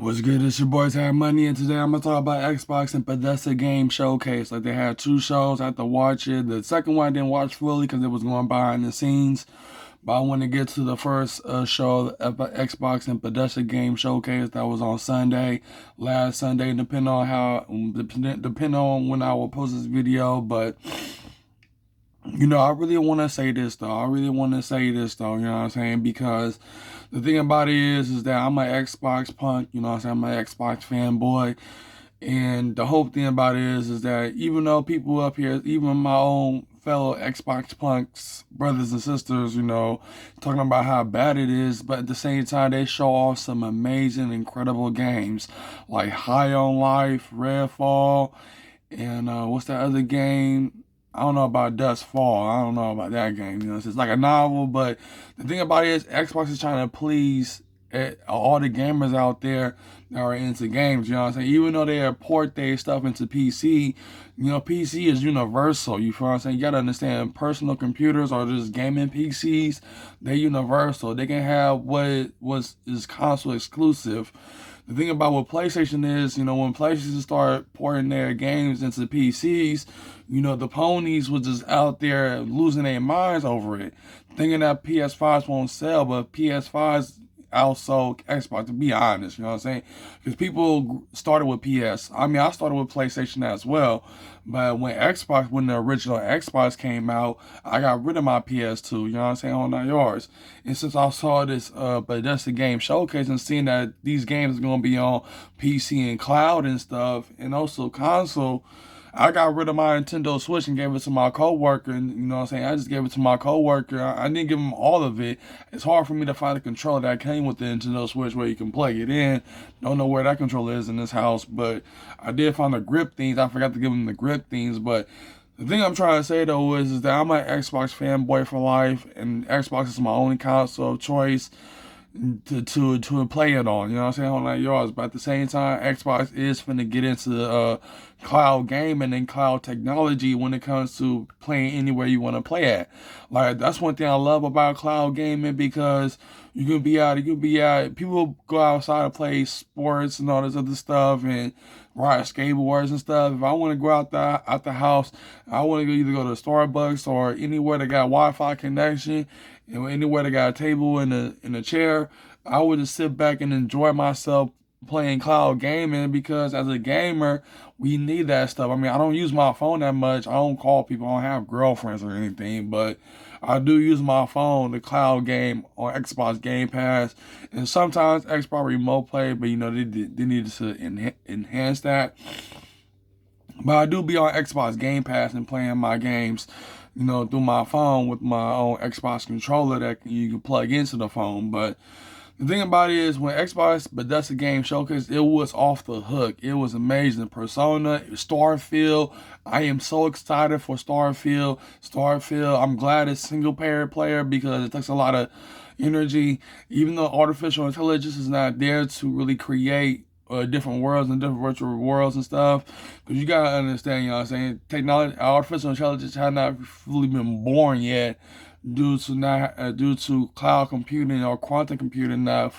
What's good? It's your boy Tag Money, and today I'm gonna talk about Xbox and Bethesda Game Showcase. Like they had two shows, I had to watch it. The second one I didn't watch fully because it was going behind the scenes. But I want to get to the first show, Xbox and Bethesda Game Showcase that was on Sunday, last Sunday, depending on when I will post this video. But I really want to say this though. You know what I'm saying? Because the thing about it is that I'm an Xbox punk. You know what I'm saying? I'm an Xbox fanboy. And the whole thing about it is that even though people up here, even my own fellow Xbox punks, brothers and sisters, talking about how bad it is, but at the same time, they show off some amazing, incredible games like High on Life, Redfall, and what's that other game? I don't know about Dust Fall. I don't know about that game. It's like a novel, but the thing about it is Xbox is trying to please all the gamers out there that are into games. You know what I'm saying? Even though they port their stuff into PC, PC is universal. You feel what I'm saying? You gotta understand, personal computers or just gaming PCs, they're universal. They can have what is console exclusive. The thing about what PlayStation is, when PlayStation started porting their games into PCs, the ponies was just out there losing their minds over it, thinking that PS5s won't sell, but PS5s outsold Xbox, to be honest, you know what I'm saying? Because people started with PS. I mean, I started with PlayStation as well, but when the original Xbox came out, I got rid of my PS2, you know what I'm saying, on 9 yards. And since I saw this Bethesda Game Showcase and seeing that these games are going to be on PC and cloud and stuff, and also console, I got rid of my Nintendo Switch and gave it to my coworker, and you know what I'm saying? I just gave it to my coworker. I didn't give him all of it. It's hard for me to find a controller that came with the Nintendo Switch where you can plug it in. Don't know where that controller is in this house, but I did find the grip things. I forgot to give him the grip things, but the thing I'm trying to say though is that I'm an Xbox fanboy for life, and Xbox is my only console of choice to play it on, you know what I'm saying, on 9 yards. But at the same time, Xbox is finna get into cloud gaming and cloud technology when it comes to playing anywhere you want to play at. Like that's one thing I love about cloud gaming, because you can be out. People go outside to play sports and all this other stuff and ride skateboards and stuff. If I want to go out the house, I want to either go to Starbucks or anywhere that got Wi-Fi connection, and anywhere that got a table and a chair. I would just sit back and enjoy myself playing cloud gaming, because as a gamer, we need that stuff. I mean, I don't use my phone that much. I don't call people. I don't have girlfriends or anything, but I do use my phone to cloud game on Xbox Game Pass, and sometimes Xbox Remote Play. But they need to enhance that. But I do be on Xbox Game Pass and playing my games, through my phone with my own Xbox controller that you can plug into the phone. But the thing about it is, when Xbox Bethesda Game Showcase, it was off the hook. It was amazing. Persona, Starfield. I am so excited for Starfield. I'm glad it's single player because it takes a lot of energy. Even though artificial intelligence is not there to really create different worlds and different virtual worlds and stuff, because you gotta understand, you know what I'm saying, technology, artificial intelligence has not fully been born yet, due to cloud computing or quantum computing not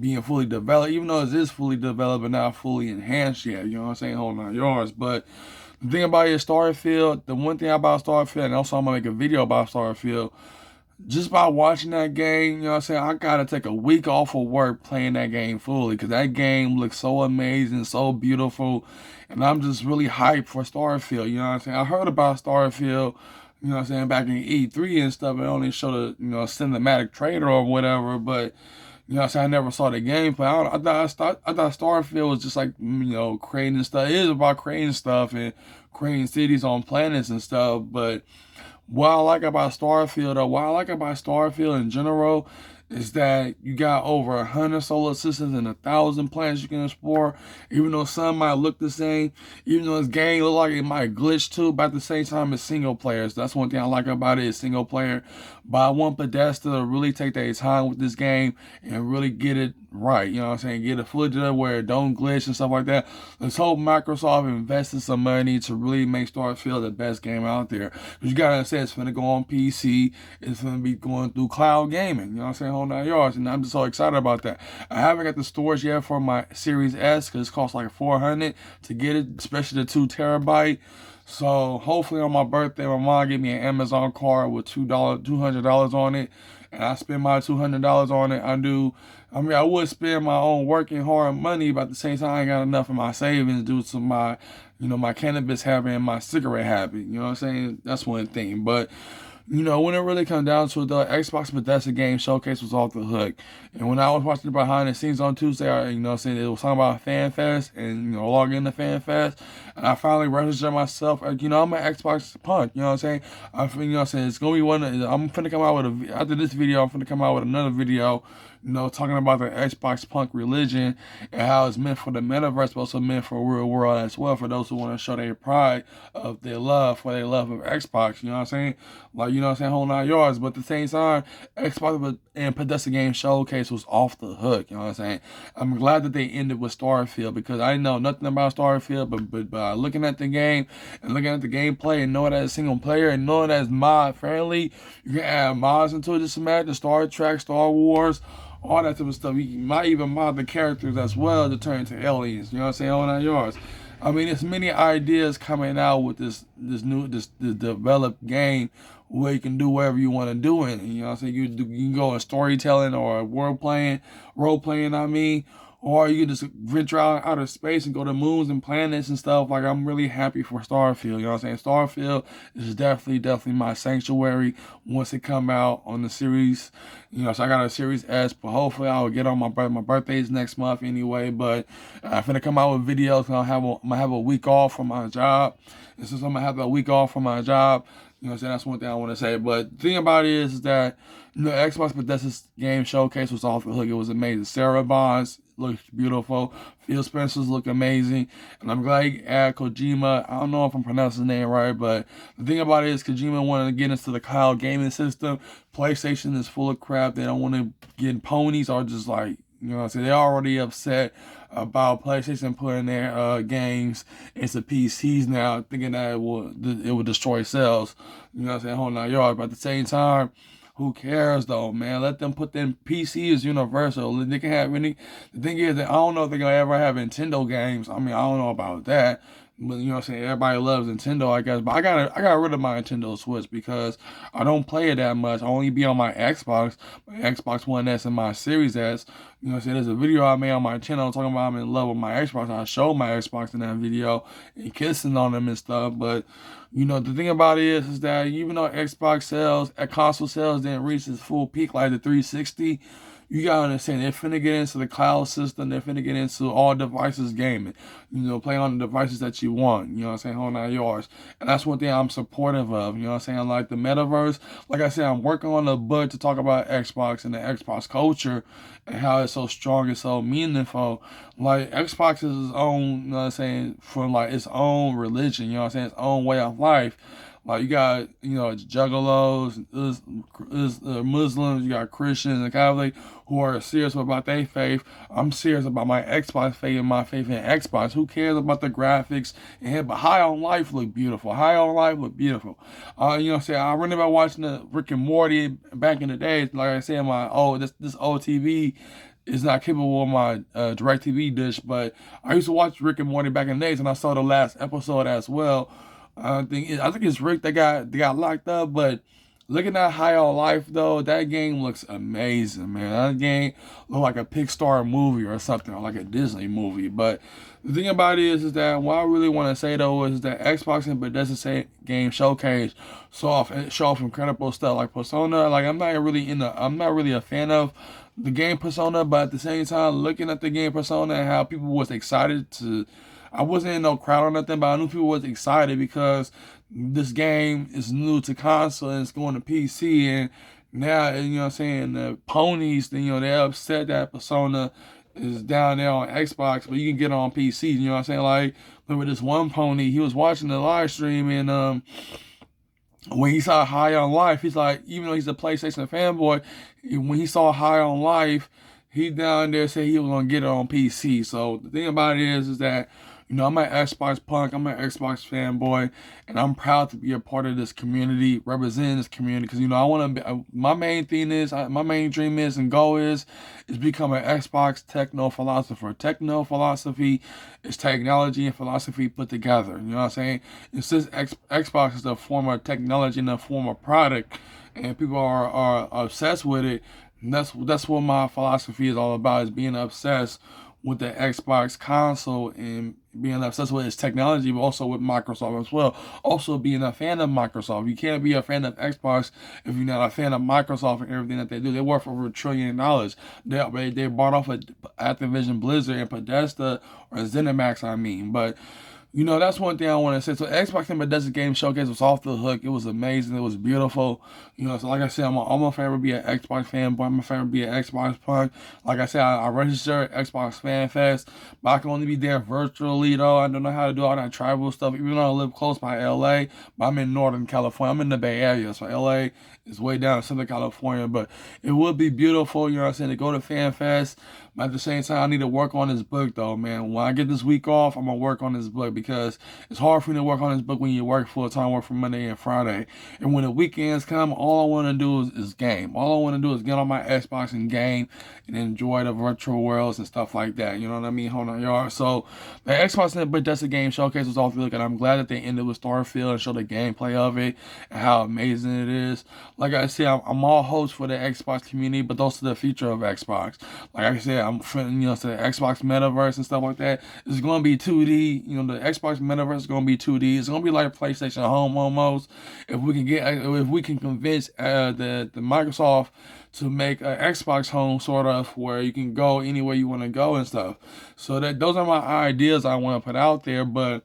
being fully developed, even though it is fully developed but not fully enhanced yet, you know what I'm saying, whole 9 yards. But the thing about it is Starfield, the one thing about Starfield, and also I'm gonna make a video about Starfield, just by watching that game, you know what I'm saying, I gotta take a week off of work playing that game fully, because that game looks so amazing, so beautiful, and I'm just really hyped for Starfield, you know what I'm saying. I heard about Starfield, you know what I'm saying, back in E3 and stuff, and only showed a, cinematic trailer or whatever, but, you know what I'm saying, I never saw the gameplay. I thought Starfield was just like, creating stuff. It is about creating stuff and creating cities on planets and stuff, but what I like about Starfield, or what I like about Starfield in general, is that you got over 100 solar systems and 1,000 planets you can explore. Even though some might look the same, even though this game look like it might glitch too, but at the same time it's single player. So that's one thing I like about it, is single player. But I want Bethesda to really take their time with this game and really get it right. You know what I'm saying? Get it footage up where it don't glitch and stuff like that. Let's hope Microsoft invested some money to really make Starfield the best game out there. Because you gotta understand, it's gonna go on PC. It's gonna be going through cloud gaming. You know what I'm saying? Whole 9 yards. And I'm just so excited about that. I haven't got the storage yet for my Series S because it costs like $400 to get it, especially the 2 TB. So hopefully on my birthday, my mom gave me an Amazon card with $200 on it, and I spend my $200 on it. I would spend my own working hard money, but at the same time, I ain't got enough of my savings due to my, my cannabis habit and my cigarette habit. You know what I'm saying? That's one thing. But when it really comes down to it, the Xbox Bethesda game showcase was off the hook. And when I was watching the behind the scenes on Tuesday, it was talking about Fan Fest and, log into Fan Fest. And I finally registered myself. I'm an Xbox punk, you know what I'm saying? It's going to be I'm finna come out with after this video, I'm finna come out with another video, talking about the Xbox punk religion and how it's meant for the metaverse, but also meant for real world as well, for those who want to show their pride of their love for their love of Xbox, you know what I'm saying? Like, whole 9 yards. But at the same time, Xbox and Bethesda game showcase was off the hook, you know what I'm saying? I'm glad that they ended with Starfield because I didn't know nothing about Starfield, but by looking at the game and looking at the gameplay and knowing that it's single player and knowing that it's mod friendly, you can add mods into it. Just imagine Star Trek, Star Wars, all that type of stuff. You might even mod the characters as well to turn into aliens. You know what I'm saying? Whole 9 yards. I mean, there's many ideas coming out with this developed game where you can do whatever you want to do in it. You know what I'm saying? You can go in storytelling or role playing, or you can just venture out outer space and go to moons and planets and stuff. Like, I'm really happy for Starfield. You know what I'm saying? Starfield is definitely my sanctuary once it come out on the series. So I got a Series S, but hopefully I'll get on my birthday's next month anyway. But I'm finna come out with videos. I'm gonna have a week off from my job. And since I'm gonna have a week off from my job, that's one thing I want to say. But the thing about it is that, Xbox Bethesda's game showcase was off the hook. It was amazing. Sarah Bonds looks beautiful. Phil Spencer's look amazing. And I'm glad he added Kojima. I don't know if I'm pronouncing his name right, but the thing about it is Kojima wanted to get into the cloud gaming system. PlayStation is full of crap. They don't want to get ponies or just like, they're already upset about PlayStation putting their games into PCs now, thinking that it will destroy sales. Whole 9 yards. But at the same time, who cares though, man? Let them put them PC is universal. They can have any. The thing is that I don't know if they're gonna ever have Nintendo games. I mean, I don't know about that. But everybody loves Nintendo, I guess. But I got rid of my Nintendo Switch because I don't play it that much. I only be on my Xbox One S and my Series S. There's a video I made on my channel talking about I'm in love with my Xbox. I showed my Xbox in that video and kissing on them and stuff. But the thing about it is that even though Xbox sales, console sales didn't reach its full peak like the 360, you gotta understand they're finna get into the cloud system. They're finna get into all devices gaming. Play on the devices that you want. Whole 9 yards. And that's one thing I'm supportive of. Like the Metaverse. Like I said, I'm working on a book to talk about Xbox and the Xbox culture and how it's so strong and so meaningful. Like Xbox is its own, for like its own religion. Its own way of life. Like you got, juggalos, Muslims, you got Christians and Catholics who are serious about their faith. I'm serious about my Xbox faith and my faith in Xbox. Who cares about the graphics? But High on Life look beautiful. High on Life look beautiful. I remember watching the Rick and Morty back in the days. Like I said, this old TV is not capable of my DirecTV dish, but I used to watch Rick and Morty back in the days, and I saw the last episode as well. I think it's Rick that got locked up, but looking at High on Life though, that game looks amazing, man. That game looks like a Pixar movie or something, or like a Disney movie. But the thing about it is that what I really want to say though is that Xbox and Bethesda game showcase show off incredible stuff like Persona. Like I'm not really a fan of the game Persona, but at the same time, looking at the game Persona and how people was excited to. I wasn't in no crowd or nothing, but I knew people was excited because this game is new to console and it's going to PC. And now, the ponies, they're upset that Persona is down there on Xbox, but you can get it on PC. Like, remember this one pony, he was watching the live stream and, when he saw High on Life, he's like, even though he's a PlayStation fanboy, when he saw High on Life, he down there said he was gonna get it on PC. So the thing about it is that I'm an Xbox punk, I'm an Xbox fanboy, and I'm proud to be a part of this community, representing this community. Because I want to. My main thing is, my main dream is and goal is become an Xbox Technophilosopher. Techno philosophy is technology and philosophy put together. You know what I'm saying? And since Xbox is a form of technology and a form of product, and people are obsessed with it. And that's what my philosophy is all about, is being obsessed with the Xbox console and being obsessed with its technology, but also with Microsoft as well. Also being a fan of Microsoft. You can't be a fan of Xbox if you're not a fan of Microsoft and everything that they do. They're worth over $1 trillion. They bought off of Activision Blizzard and Bethesda, or ZeniMax, I mean. But that's one thing I want to say. So Xbox and Bethesda Game Showcase was off the hook. It was amazing. It was beautiful. So like I said, I'm a fan to be an Xbox fanboy. I'm a fan to be an Xbox punk. Like I said, I registered Xbox Fan Fest, but I can only be there virtually though. I don't know how to do all that tribal stuff, even though I live close by LA, but I'm in Northern California. I'm in the Bay Area, so LA is way down in Southern California. But it would be beautiful, you know what I'm saying, to go to Fan Fest. But at the same time, I need to work on this book though, man. When I get this week off, I'm gonna work on this book, because it's hard for me to work on this book when you work full time, work from Monday and Friday. And when the weekends come, all I want to do is game. All I want to do is get on my Xbox and game and enjoy the virtual worlds and stuff like that. You know what I mean? Hold on, y'all. So the Xbox and Bethesda Game Showcase was off the look, and I'm glad that they ended with Starfield and showed the gameplay of it and how amazing it is. Like I said, I'm all hopes for the Xbox community, but those are the future of Xbox. Like I said, I'm to the Xbox Metaverse and stuff like that. It's going to be 2D. The Xbox Metaverse is going to be 2D. It's going to be like PlayStation Home almost. If we can convince the Microsoft to make an Xbox Home sort of, where you can go anywhere you want to go and stuff. So those are my ideas I want to put out there. But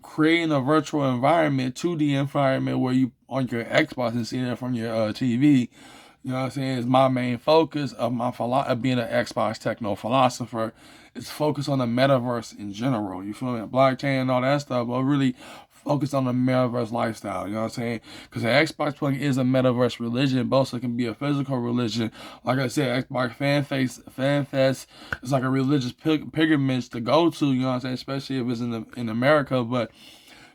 creating a virtual environment, 2D environment, where you on your Xbox and seeing it from your TV. You know what I'm saying? Is my main focus of of being an Xbox techno philosopher. It's focused on the metaverse in general. You feel me? Blockchain and all that stuff, but really focus on the metaverse lifestyle. You know what I'm saying? Because the Xbox plug is a metaverse religion, but also can be a physical religion. Like I said, Xbox Fan Fest is like a religious pilgrimage to go to. You know what I'm saying? Especially if it's in America, but.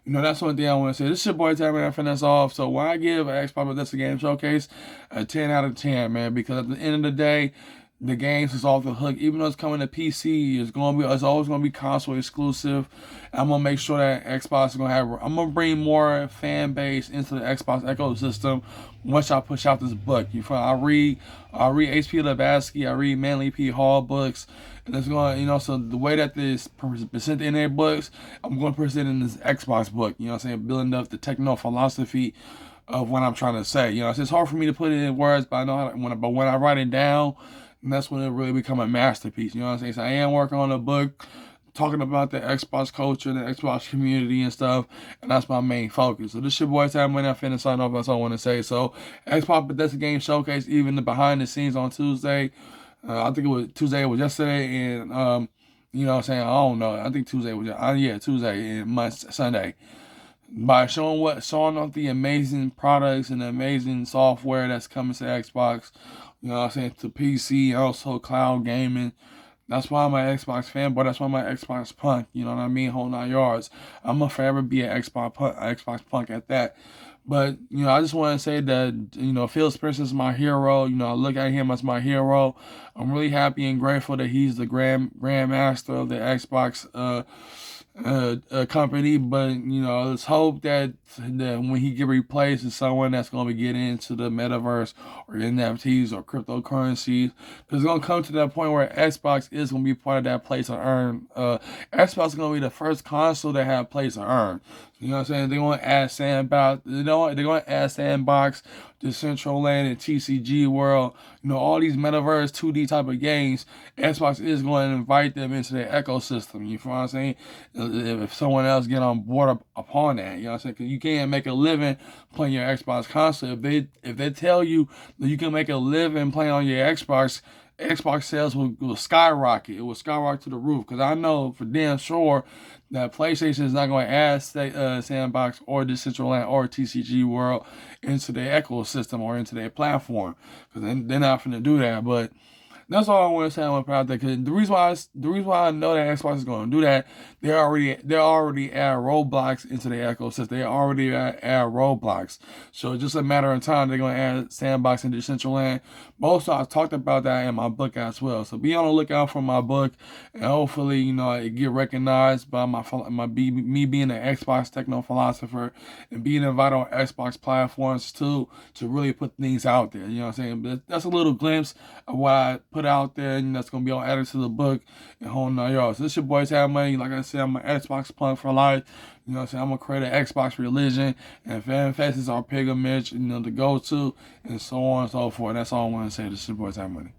That's one thing I want to say. This is your boy Tammy, I finish off. So when I give an Xbox Bethesda Game Showcase a 10 out of 10, man, because at the end of the day, the games is off the hook. Even though it's coming to PC, it's always gonna be console exclusive. I'm gonna make sure that Xbox is gonna I'm gonna bring more fan base into the Xbox ecosystem once I push out this book. I read H.P. Levatsky, I read Manly P. Hall books, and it's gonna, so the way that this present in their books, I'm gonna present in this Xbox book. You know what I'm saying? Building up the techno philosophy of what I'm trying to say. It's hard for me to put it in words, but I know but when I write it down, and that's when it really become a masterpiece. You know what I'm saying? So I am working on a book talking about the Xbox culture, the Xbox community and stuff, and that's my main focus. So this is your boy Time when I finish sign off. That's all I want to say. So Xbox Bethesda Game Showcase, even the behind the scenes on Tuesday. I think it was Tuesday. It was yesterday, and you know what I'm saying? I don't know. I think Tuesday was Tuesday and Sunday. By showing off the amazing products and the amazing software that's coming to Xbox, you know what I'm saying, to PC, also cloud gaming. That's why I'm an Xbox fanboy. That's why I'm an Xbox punk. You know what I mean? Whole 9 yards. I'm gonna forever be an Xbox punk at that. But I just want to say that Phil Spencer is my hero. I look at him as my hero. I'm really happy and grateful that he's the grand master of the Xbox company, but let's hope that when he get replaced with someone that's going to be getting into the metaverse or NFTs or cryptocurrencies, because it's going to come to that point where Xbox is going to be part of that place to earn. Xbox is going to be the first console that have place to earn. You know what I'm saying? They're going to add Sandbox. They're going to add Sandbox, Decentraland, and TCG World. All these metaverse 2D type of games. Xbox is going to invite them into their ecosystem. You feel what I'm saying? If someone else get on board upon that, you know what I'm saying? Because you can't make a living playing your Xbox console. If they tell you that you can make a living playing on your Xbox sales will skyrocket. It will skyrocket to the roof. Because I know for damn sure that PlayStation is not going to add Sandbox or Decentraland or TCG World into their ecosystem or into their platform. Because they're not going to do that. But That's all I want to say. I want to put out there because the reason why I know that Xbox is going to do that, they're already add roadblocks into the ecosystem. They already add roadblocks. So it's just a matter of time. They're going to add sandbox and Decentraland. Also, I talked about that in my book as well. So be on the lookout for my book, and hopefully, it get recognized by me being an Xbox Technophilosopher and being invited on Xbox platforms too to really put things out there. You know what I'm saying? But that's a little glimpse of what I put out there, and that's gonna be all added to the book and whole nine yards. So this your boys have money. Like I said, I'm an Xbox punk for life. You know what I'm saying? I'm gonna create an Xbox religion, and Fan Fest is our pilgrimage, to go to, and so on and so forth. That's all I want to say. This your boys have money.